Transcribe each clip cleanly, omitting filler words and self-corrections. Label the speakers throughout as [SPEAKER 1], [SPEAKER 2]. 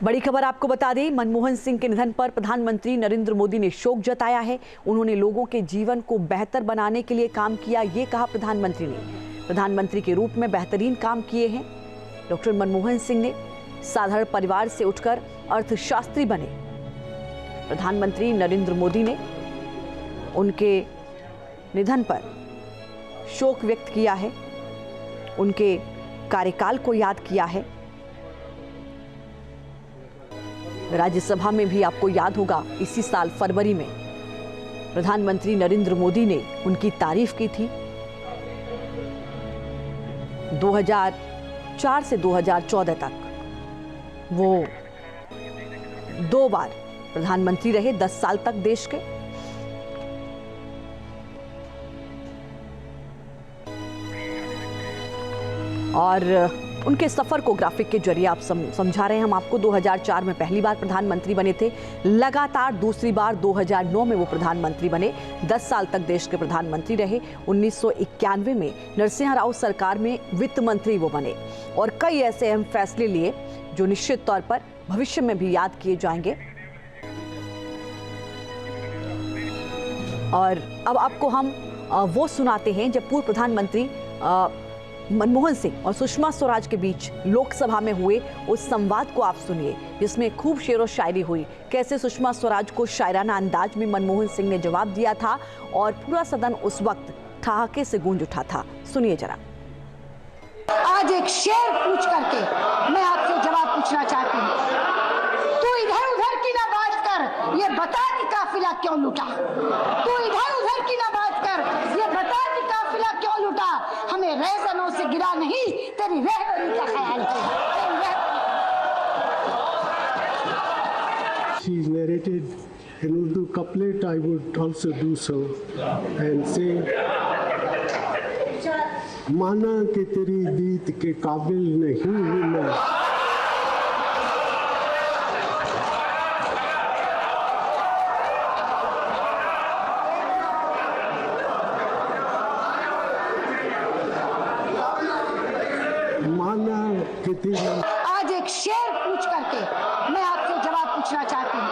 [SPEAKER 1] बड़ी खबर आपको बता दें, मनमोहन सिंह के निधन पर प्रधानमंत्री नरेंद्र मोदी ने शोक जताया है। उन्होंने लोगों के जीवन को बेहतर बनाने के लिए काम किया, ये कहा प्रधानमंत्री ने। प्रधानमंत्री के रूप में बेहतरीन काम किए हैं। डॉक्टर मनमोहन सिंह ने साधारण परिवार से उठकर अर्थशास्त्री बने। प्रधानमंत्री नरेंद्र मोदी ने उनके निधन पर शोक व्यक्त किया है, उनके कार्यकाल को याद किया है। राज्यसभा में भी आपको याद होगा, इसी साल फरवरी में प्रधानमंत्री नरेंद्र मोदी ने उनकी तारीफ की थी। 2004 से 2014 तक वो 2 बार प्रधानमंत्री रहे, 10 साल तक देश के। और उनके सफर को ग्राफिक के जरिए आप समझा रहे हैं हम आपको। 2004 में पहली बार प्रधानमंत्री बने थे, लगातार दूसरी बार 2009 में वो प्रधानमंत्री बने, 10 साल तक देश के प्रधानमंत्री रहे। 1991 में नरसिम्हा राव सरकार में वित्त मंत्री वो बने और कई ऐसे अहम फैसले लिए जो निश्चित तौर पर भविष्य में भी याद किए जाएंगे। और अब आपको हम वो सुनाते हैं जब पूर्व प्रधानमंत्री मनमोहन सिंह और सुषमा स्वराज के बीच लोकसभा में हुए उस संवाद को आप सुनिए, जिसमें खूब शेर व शायरी हुई। कैसे सुषमा स्वराज को शायराना अंदाज में मनमोहन सिंह ने जवाब दिया था और पूरा सदन उस वक्त ठहाके से गूंज उठा था। सुनिए जरा।
[SPEAKER 2] आज एक शेर पूछ करके मैं आपसे जवाब पूछना चाहती हूँ। तू इधर उधर की ना बात कर, ये बता कि काफिला क्यों लूटा। तू इधर उधर की ना बात कर, ये बता कि काफिला क्यों लूटा। हमें रहजनों से गिरा नहीं, तेरी रहबरी का ख्याल किया।
[SPEAKER 3] She narrated an Urdu couplet. I would also do so and say, माना कि तेरी दीद के काबिल नहीं हूँ मैं, माना कि तेरी।
[SPEAKER 2] आज एक शेर पूछ करके मैं आपसे जवाब पूछना चाहती हूँ।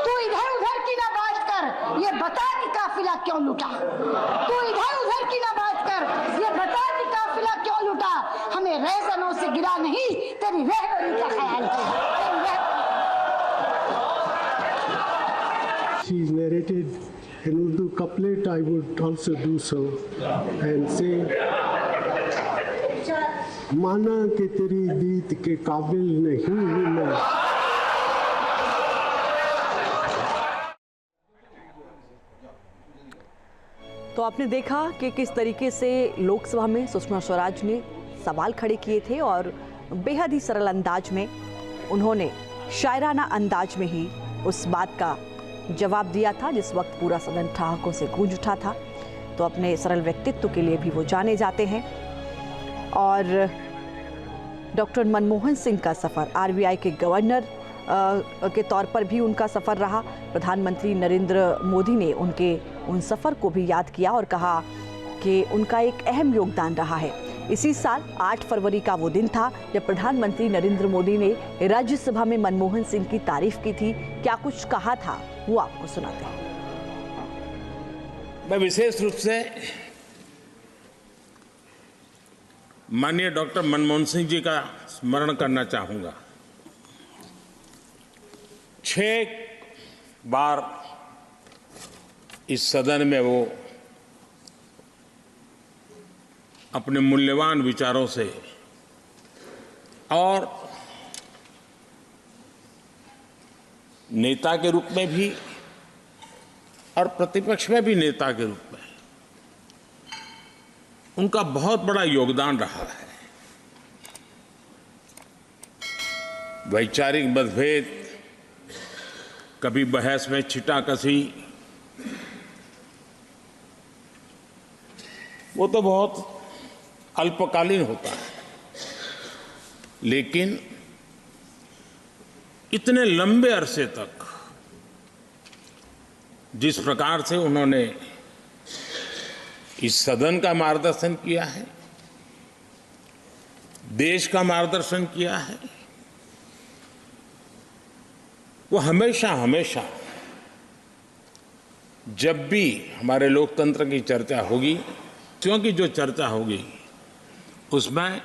[SPEAKER 2] तू इधर उधर की ना बात कर, ये बता कि काफिला क्यों लूटा। तू इधर उधर की ना बात कर, ये बता कि काफिला क्यों लूटा। हमें रहजनों से गिरा नहीं, तेरी रहबरी का ख्याल किया।
[SPEAKER 3] She narrated an Urdu couplet. I would also do so and say, माना कि तेरी दीद के काबिल नहीं हूँ मैं।
[SPEAKER 1] तो आपने देखा कि किस तरीके से लोकसभा में सुषमा स्वराज ने सवाल खड़े किए थे और बेहद ही सरल अंदाज में उन्होंने शायराना अंदाज में ही उस बात का जवाब दिया था जिस वक्त पूरा सदन ठहाकों से गूंज उठा था। तो अपने सरल व्यक्तित्व के लिए भी वो जाने जाते हैं। और डॉक्टर मनमोहन सिंह का सफ़र, आरबीआई के गवर्नर के तौर पर भी उनका सफ़र रहा। प्रधानमंत्री नरेंद्र मोदी ने उनके उन सफ़र को भी याद किया और कहा कि उनका एक अहम योगदान रहा है। इसी साल 8 फरवरी का वो दिन था जब प्रधानमंत्री नरेंद्र मोदी ने राज्यसभा में मनमोहन सिंह की तारीफ की थी। क्या कुछ कहा था वो आपको सुनाते हैं।
[SPEAKER 4] मैं विशेष रूप से माननीय डॉक्टर मनमोहन सिंह जी का स्मरण करना चाहूंगा। 6 बार इस सदन में वो अपने मूल्यवान विचारों से और नेता के रूप में भी और प्रतिपक्ष में भी नेता के रूप में उनका बहुत बड़ा योगदान रहा है। वैचारिक मतभेद, कभी बहस में छिटाकशी, वो तो बहुत अल्पकालीन होता है, लेकिन इतने लंबे अरसे तक जिस प्रकार से उन्होंने इस सदन का मार्गदर्शन किया है, देश का मार्गदर्शन किया है, वो हमेशा हमेशा जब भी हमारे लोकतंत्र की चर्चा होगी, क्योंकि जो चर्चा होगी उसमें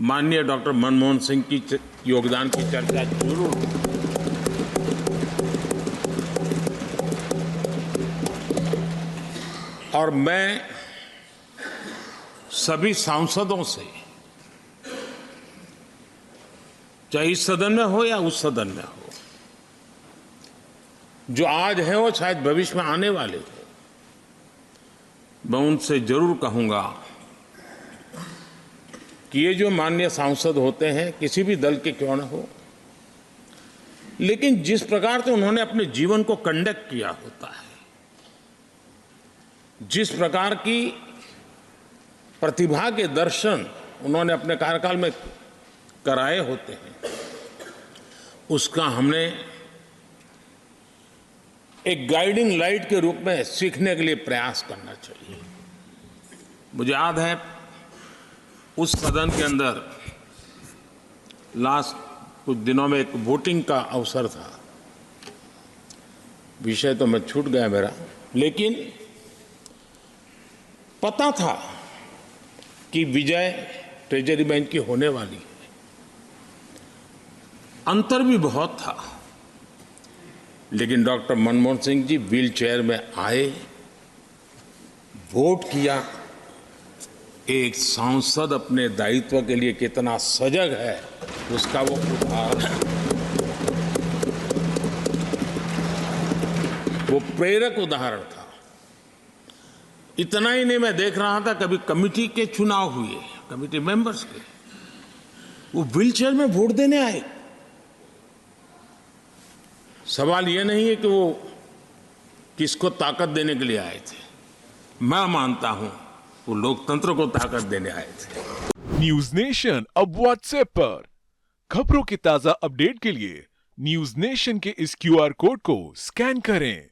[SPEAKER 4] माननीय डॉक्टर मनमोहन सिंह की योगदान की चर्चा जरूर होगी। और मैं सभी सांसदों से, चाहे इस सदन में हो या उस सदन में हो, जो आज है वो शायद भविष्य में आने वाले हो, मैं उनसे जरूर कहूंगा कि ये जो माननीय सांसद होते हैं, किसी भी दल के क्यों न हो, लेकिन जिस प्रकार से उन्होंने अपने जीवन को कंडक्ट किया होता है, जिस प्रकार की प्रतिभा के दर्शन उन्होंने अपने कार्यकाल में कराए होते हैं, उसका हमने एक गाइडिंग लाइट के रूप में सीखने के लिए प्रयास करना चाहिए। मुझे याद है उस सदन के अंदर लास्ट कुछ दिनों में एक वोटिंग का अवसर था, विषय तो मैं छूट गया मेरा, लेकिन पता था कि विजय ट्रेजरी बैंक की होने वाली है। अंतर भी बहुत था, लेकिन doctor Manmohan Singh ji wheel chair में आए, वोट किया। एक सांसद अपने दायित्व के लिए कितना सजग है उसका वो उदाहरण है, वो प्रेरक उदाहरण था। इतना ही नहीं, मैं देख रहा था कभी कमेटी के चुनाव हुए, कमेटी मेंबर्स के, वो व्हील चेयर में वोट देने आए। सवाल ये नहीं है कि वो किसको ताकत देने के लिए आए थे, मैं मानता हूं वो लोकतंत्र को ताकत देने आए थे।
[SPEAKER 5] न्यूज नेशन अब व्हाट्सएप पर खबरों के ताजा अपडेट के लिए न्यूज नेशन के इस क्यूआर कोड को स्कैन करें